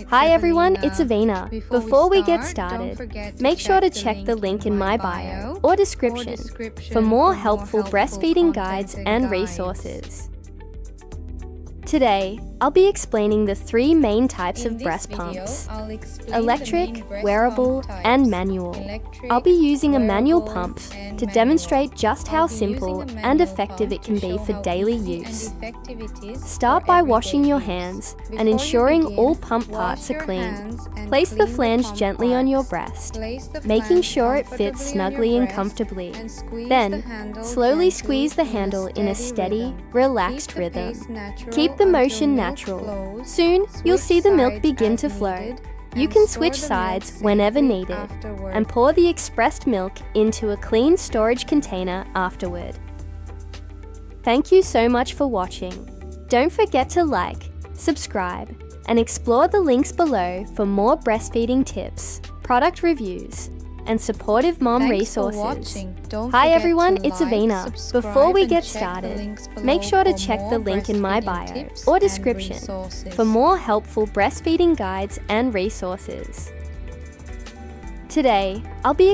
Hi everyone, it's Avina. Before we get started, make sure to check the link in my bio or description for more helpful breastfeeding guides and resources. Today, I'll be explaining the three main types of breast pumps: electric, wearable, and manual. I'll be using a manual pump to demonstrate just how simple and effective it can be for daily use. Start by washing your hands and ensuring all pump parts are clean. Place the flange gently on your breast, making sure it fits snugly and comfortably. Then, slowly squeeze the handle in a steady, relaxed rhythm. Keep the motion natural. Soon, you'll see the milk begin to flow. You can switch sides whenever needed and pour the expressed milk into a clean storage container afterward. Thank you so much for watching. Don't forget to like, subscribe, and explore the links below for more breastfeeding tips, product reviews, and supportive mom resources. Hi everyone, it's Avina. Before we get started, make sure to check the link in my bio or description for more helpful breastfeeding guides and resources. Today, I'll be